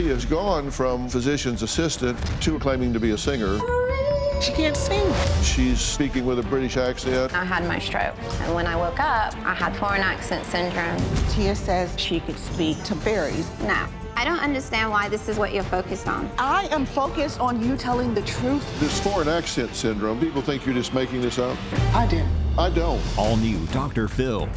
Tia's gone from physician's assistant to claiming to be a singer. She can't sing. She's speaking with a British accent. I had my stroke, and when I woke up, I had foreign accent syndrome. Tia says she could speak to fairies. No, I don't understand why this is what you're focused on. I am focused on you telling the truth. This foreign accent syndrome, people think you're just making this up. I did. I don't. All new Dr. Phil.